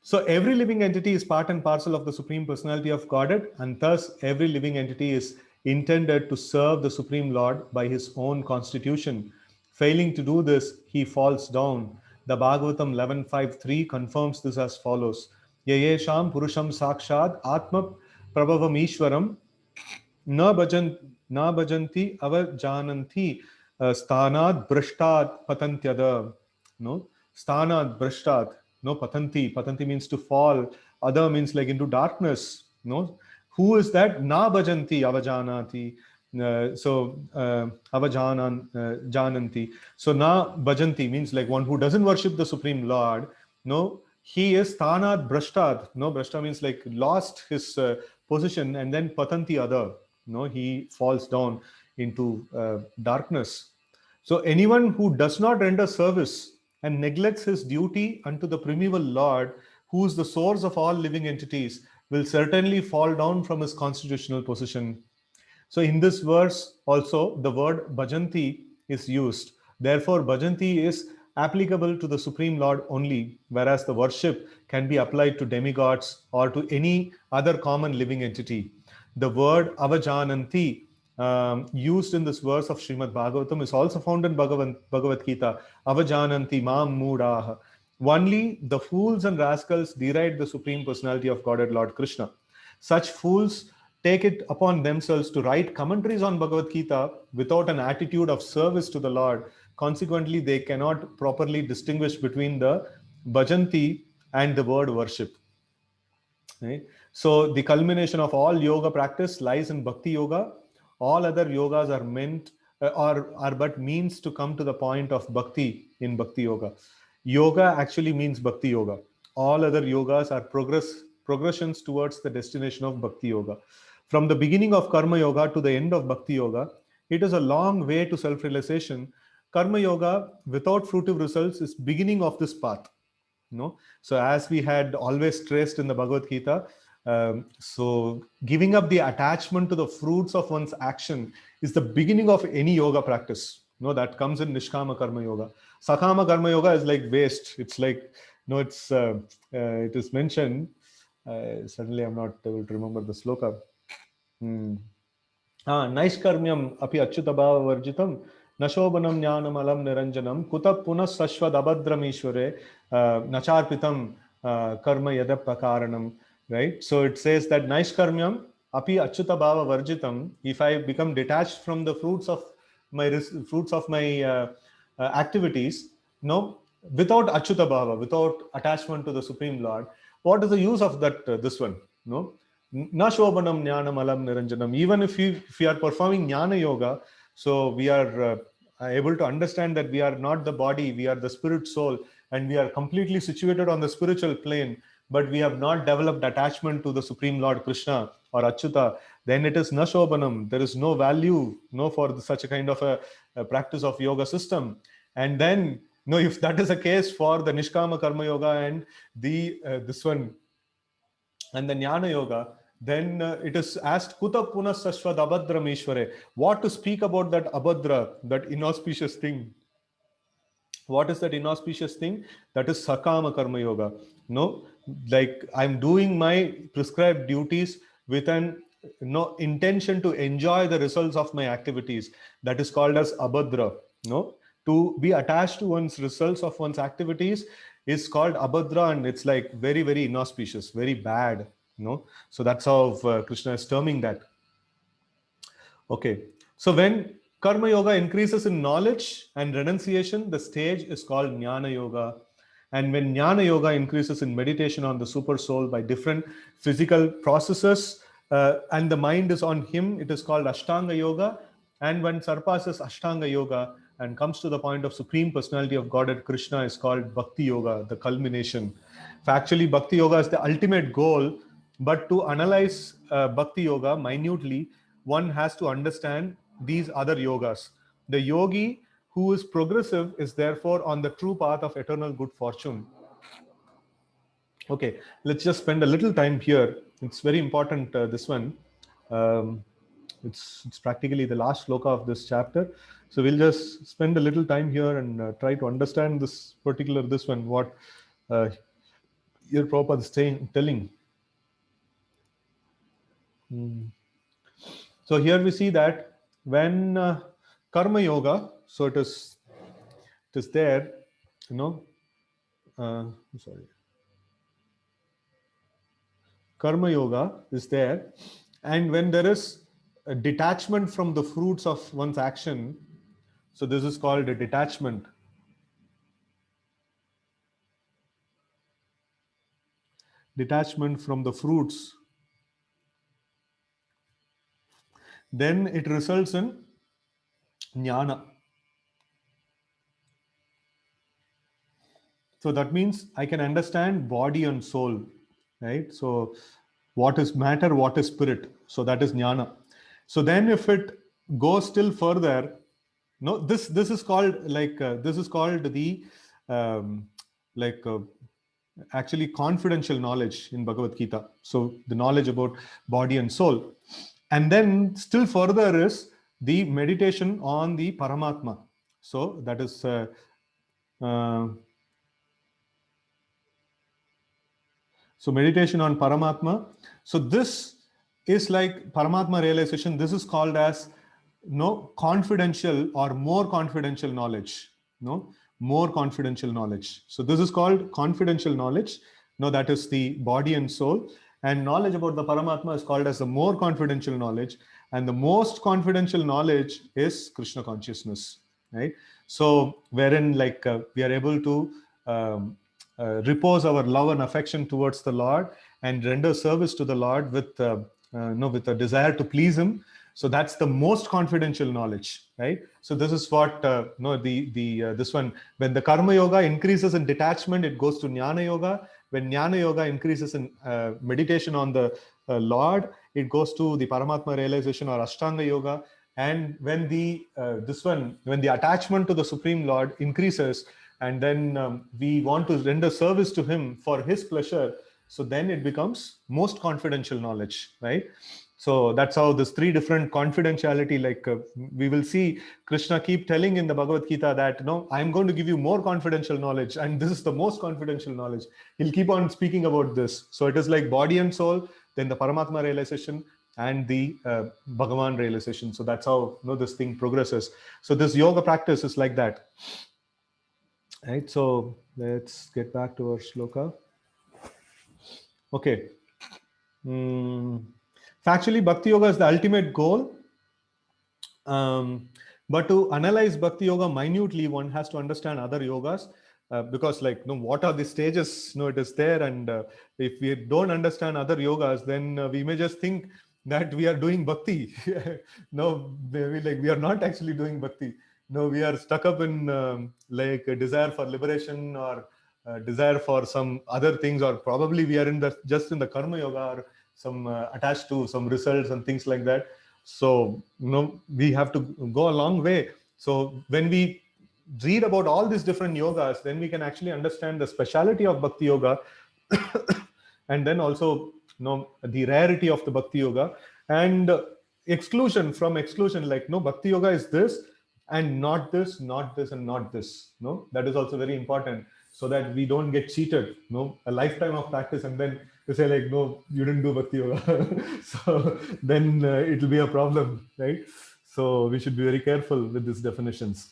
So every living entity is part and parcel of the Supreme Personality of Godhead, and thus every living entity is intended to serve the Supreme Lord by his own constitution. Failing to do this, he falls down. The Bhagavatam 11.5.3 confirms this as follows. Yayesham purusham sakshad atma prabhavam ishwaram na bhajanti avajananti sthanad brashtad patantyada. Sthanad brashtad. Patanti means to fall. Other means like into darkness. Who is that? Na bhajanti avajanati. Jananti. So na bhajanti means like one who doesn't worship the Supreme Lord. He is sthanad brashtad. Brashta means like lost his position, and then patanti other. He falls down into darkness. So anyone who does not render service and neglects his duty unto the primeval Lord, who is the source of all living entities, will certainly fall down from his constitutional position. So in this verse also, the word bhajanti is used. Therefore, bhajanti is applicable to the Supreme Lord only, whereas the worship can be applied to demigods or to any other common living entity. The word avajananti used in this verse of Srimad Bhagavatam is also found in Bhagavad Gita. Avajananti mam mudaha. Only the fools and rascals deride the Supreme Personality of Godhead, Lord Krishna. Such fools take it upon themselves to write commentaries on Bhagavad Gita without an attitude of service to the Lord. Consequently, they cannot properly distinguish between the bhajanti and the word worship. Right? So the culmination of all yoga practice lies in bhakti yoga. All other yogas are meant or are but means to come to the point of bhakti in bhakti yoga. Yoga actually means bhakti yoga. All other yogas are progressions towards the destination of bhakti yoga. From the beginning of karma yoga to the end of bhakti yoga, it is a long way to self-realization. Karma yoga without fruitive results is beginning of this path. No, so as we had always stressed in the Bhagavad Gita, so giving up the attachment to the fruits of one's action is the beginning of any yoga practice. No, that comes in Nishkama Karma Yoga. Sakama Karma Yoga is like waste. It's like, no, it is mentioned. Suddenly I'm not able to remember the sloka. नैष्कर्म्यम अपि अच्युतभाव वर्जितम नशोभनम ज्ञानम अलम निरंजनम कुतः पुनः सश्वद अभद्रमीश्वरे नचार्पितम कर्म यदप कारणम. Right, so it says that naishkarmyam api achyutabhava varjitam. If I become detached from the fruits of my activities, no, without achyutabhava, without attachment to the Supreme Lord, what is the use of that this one? No, na shobhanam jnanam alam niranjanam. Even if we are performing jnana yoga, so we are able to understand that we are not the body, we are the spirit soul, and we are completely situated on the spiritual plane, but we have not developed attachment to the Supreme Lord Krishna or Achyuta, then it is na shobhanam. There is no value, no, for such a kind of a practice of yoga system. And then, no, if that is the case for the Nishkama Karma Yoga and the this one and the Jnana Yoga, then it is asked, Kuta Puna Sashvad Abhadram Ishware. What to speak about that Abhadra, that inauspicious thing? What is that inauspicious thing? That is Sakama Karma Yoga. No, like I'm doing my prescribed duties with an no intention to enjoy the results of my activities. That is called as Abhadra. No, to be attached to one's results of one's activities is called Abhadra, and it's like very, very inauspicious, very bad. No, so that's how Krishna is terming that. Okay, so when Karma Yoga increases in knowledge and renunciation, the stage is called Jnana Yoga. And when Jnana Yoga increases in meditation on the super soul by different physical processes, and the mind is on him, it is called Ashtanga Yoga. And when surpasses Ashtanga Yoga and comes to the point of Supreme Personality of Godhead Krishna, is called Bhakti Yoga, the culmination. Factually, Bhakti Yoga is the ultimate goal, but to analyze Bhakti Yoga minutely, one has to understand these other yogas. The yogi who is progressive is therefore on the true path of eternal good fortune. Okay, let's just spend a little time here. It's very important, this one. Um, it's practically the last sloka of this chapter. So we'll just spend a little time here and try to understand this one, what your Prabhupada is telling. So here we see that when karma yoga, so it is there, you know, sorry, karma yoga is there, and when there is a detachment from the fruits of one's action, so this is called a detachment. Detachment from the fruits, then it results in jnana. So that means I can understand body and soul, right? So what is matter, what is spirit? So that is jnana. So then if it goes still further, no, this is called this is called the um, like actually confidential knowledge in Bhagavad Gita. So the knowledge about body and soul. And then still further is the meditation on the Paramatma. So that is uh, so meditation on Paramatma. So this is like Paramatma realization. This is called as no confidential or more confidential knowledge. No, more confidential knowledge. So this is called confidential knowledge. No, that is the body and soul. And knowledge about the Paramatma is called as the more confidential knowledge. And the most confidential knowledge is Krishna consciousness. Right. So wherein we are able to repose our love and affection towards the Lord, and render service to the Lord with with a desire to please Him. So that's the most confidential knowledge, right? So this is what this one, when the karma yoga increases in detachment, it goes to jnana yoga. When jnana yoga increases in meditation on the Lord, it goes to the Paramatma realization or Ashtanga yoga. And when when the attachment to the Supreme Lord increases, and then we want to render service to Him for His pleasure, so then it becomes most confidential knowledge, right? So that's how this three different confidentiality, like we will see Krishna keep telling in the Bhagavad Gita that, no, I'm going to give you more confidential knowledge, and this is the most confidential knowledge. He'll keep on speaking about this. So it is like body and soul, then the Paramatma realization, and the Bhagavan realization. So that's how this thing progresses. So this yoga practice is like that, right? So let's get back to our shloka. Okay. Factually, Bhakti Yoga is the ultimate goal. But to analyze Bhakti Yoga minutely, one has to understand other yogas, because, like, what are the stages? It is there, and if we don't understand other yogas, then we may just think that we are doing bhakti. No, maybe, like, we are not actually doing bhakti. No, we are stuck up in like a desire for liberation, or desire for some other things, or probably we are just in the karma yoga, or some attached to some results and things like that. So we have to go a long way. So when we read about all these different yogas, then we can actually understand the speciality of bhakti yoga, and then also the rarity of the bhakti yoga, and exclusion from exclusion, like, no, bhakti yoga is this and not this, not this, and not this. No, that is also very important, so that we don't get cheated. A lifetime of practice, and then you say, like, no, you didn't do bhakti yoga. So then it will be a problem, right? So we should be very careful with these definitions.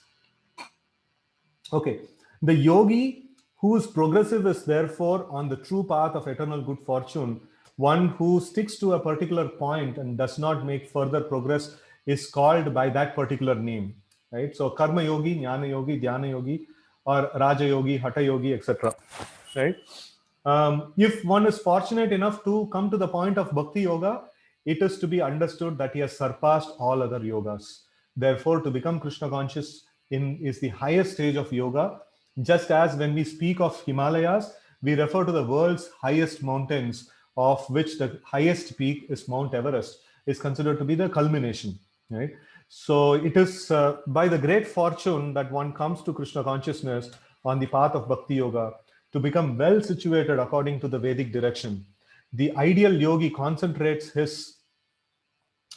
Okay, the yogi who is progressive is therefore on the true path of eternal good fortune. One who sticks to a particular point and does not make further progress is called by that particular name, right? So karma yogi, jnana yogi, dhyana yogi, or raja yogi, hatha yogi, etc., right? If one is fortunate enough to come to the point of bhakti yoga, it is to be understood that he has surpassed all other yogas. Therefore, to become Krishna conscious is the highest stage of yoga. Just as when we speak of Himalayas, we refer to the world's highest mountains, of which the highest peak is Mount Everest, is considered to be the culmination, right? So it is by the great fortune that one comes to Krishna consciousness on the path of bhakti yoga to become well situated according to the Vedic direction. The ideal yogi concentrates his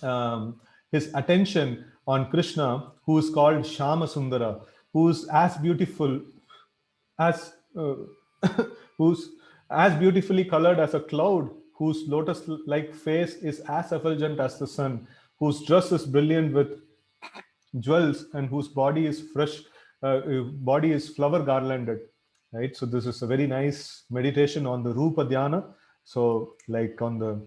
attention on Krishna, who is called Shama Sundara, who is as beautiful as who's as beautifully colored as a cloud, whose lotus-like face is as effulgent as the sun, whose dress is brilliant with jewels, and whose body is flower garlanded, right? So this is a very nice meditation on the Rupa Dhyana. So, like, on the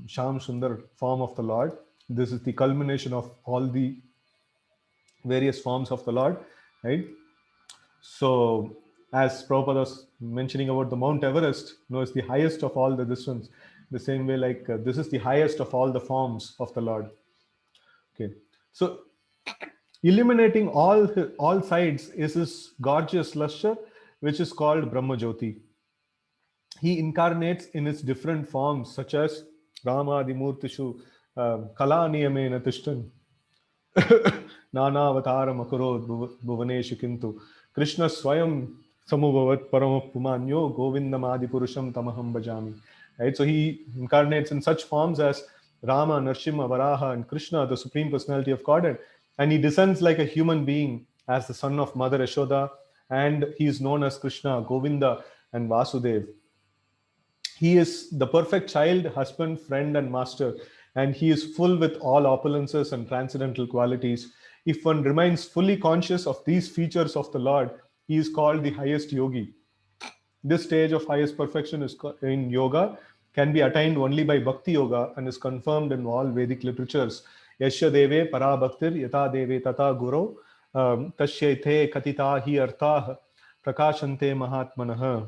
Sham Sundar form of the Lord, this is the culmination of all the various forms of the Lord, right? So, as Prabhupada was mentioning about the Mount Everest, it's the highest of all the distance. The same way, like, this is the highest of all the forms of the Lord. Okay, so illuminating all sides is his gorgeous luster, which is called Brahma Jyoti. He incarnates in its different forms, such as Rama Adimurtishu, Kala Niyamena Tishtan, Nana Avataram Akurod Bhuvaneshu Kintu, Krishna Swayam Samubhavat Paramapumanyo Govindam Adipurusham Tamaham Bhajami. Right? So he incarnates in such forms as Rama, Narsimha, Varaha, and Krishna, the Supreme Personality of Godhead. And he descends like a human being as the son of Mother Yashoda, and he is known as Krishna, Govinda, and Vasudev. He is the perfect child, husband, friend, and master, and he is full with all opulences and transcendental qualities. If one remains fully conscious of these features of the Lord, he is called the highest yogi. This stage of highest perfection in yoga can be attained only by bhakti yoga and is confirmed in all Vedic literatures. Yasya deve para bhaktir yata deve tata guru tasya katita hi artah prakashante mahatmanah.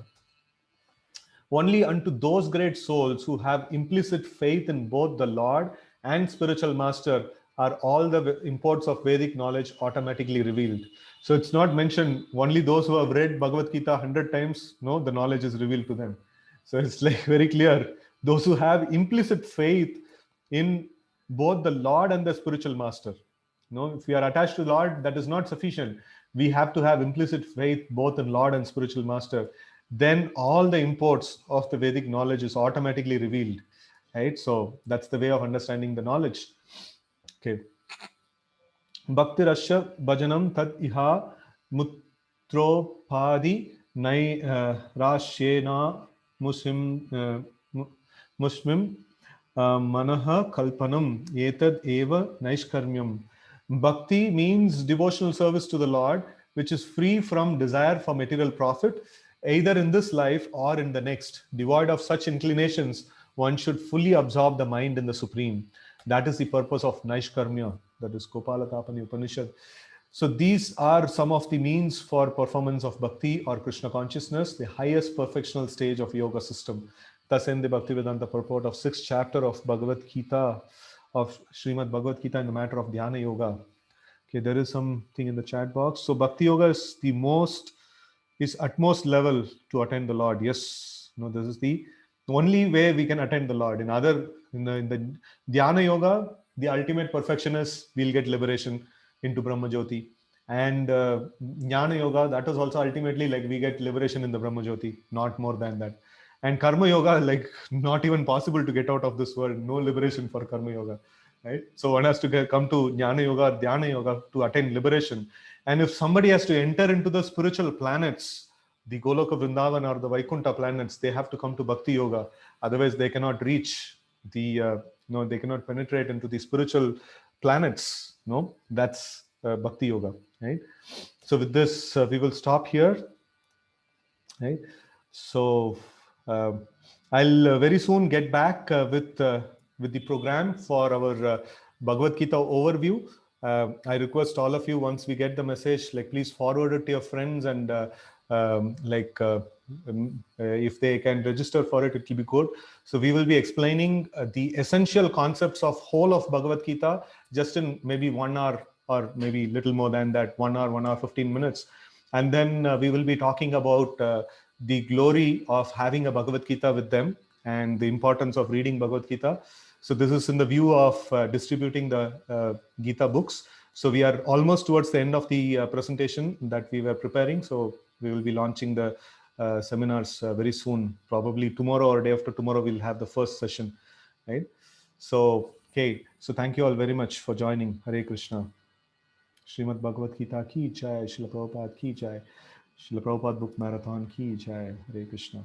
Only unto those great souls who have implicit faith in both the Lord and spiritual master are all the imports of Vedic knowledge automatically revealed. So it's not mentioned only those who have read Bhagavad Gita 100 times, no, the knowledge is revealed to them. So it's like very clear. Those who have implicit faith in both the Lord and the spiritual master. No, if we are attached to Lord, that is not sufficient. We have to have implicit faith both in Lord and spiritual master. Then all the imports of the Vedic knowledge is automatically revealed. Right? So that's the way of understanding the knowledge. Okay. Bhakti Rasya Bhajanam Tad Iha Mutropadi Nai Rashyena Musmim Manaha Kalpanam Etad Eva Naishkarmyam. Bhakti means devotional service to the Lord, which is free from desire for material profit, either in this life or in the next. Devoid of such inclinations, one should fully absorb the mind in the Supreme. That is the purpose of Naishkarmya, that is Kopalakapani Upanishad. So these are some of the means for performance of bhakti or Krishna consciousness, the highest perfectional stage of yoga system. Thus in the Bhaktivedanta purport of 6th chapter of Bhagavad Gita, of Srimad Bhagavad Gita in the matter of Dhyana Yoga. Okay, there is something in the chat box. So Bhakti Yoga is utmost level to attain the Lord. Yes, no, this is the only way we can attain the Lord. In the Dhyana Yoga, the ultimate perfection is we'll get liberation into Brahma Jyoti. And Jnana Yoga, that is also ultimately like we get liberation in the Brahma Jyoti, not more than that. And Karma Yoga, like not even possible to get out of this world, no liberation for Karma Yoga. Right? So one has to come to Jnana Yoga, Dhyana Yoga to attain liberation. And if somebody has to enter into the spiritual planets, the Goloka Vrindavan or the Vaikuntha planets, they have to come to Bhakti Yoga. Otherwise, they cannot reach they cannot penetrate into the spiritual planets. No, that's Bhakti Yoga. Right. So with this, we will stop here. Right. So I'll very soon get back with the program for our Bhagavad Gita overview. I request all of you, once we get the message, like please forward it to your friends, and if they can register for it, it will be good. So we will be explaining the essential concepts of whole of Bhagavad Gita just in maybe 1 hour or maybe little more than that, 1 hour 15 minutes. And then we will be talking about the glory of having a Bhagavad Gita with them and the importance of reading Bhagavad Gita. So this is in the view of distributing the Gita books. So we are almost towards the end of the presentation that we were preparing. So we will be launching the seminars very soon. Probably tomorrow or day after tomorrow, we'll have the first session. Right? So, okay. So thank you all very much for joining. Hare Krishna. Srimad Bhagavad Gita ki jai, Srila Prabhupada ki jai, Srila Prabhupada Book Marathon ki jai, Hare Krishna.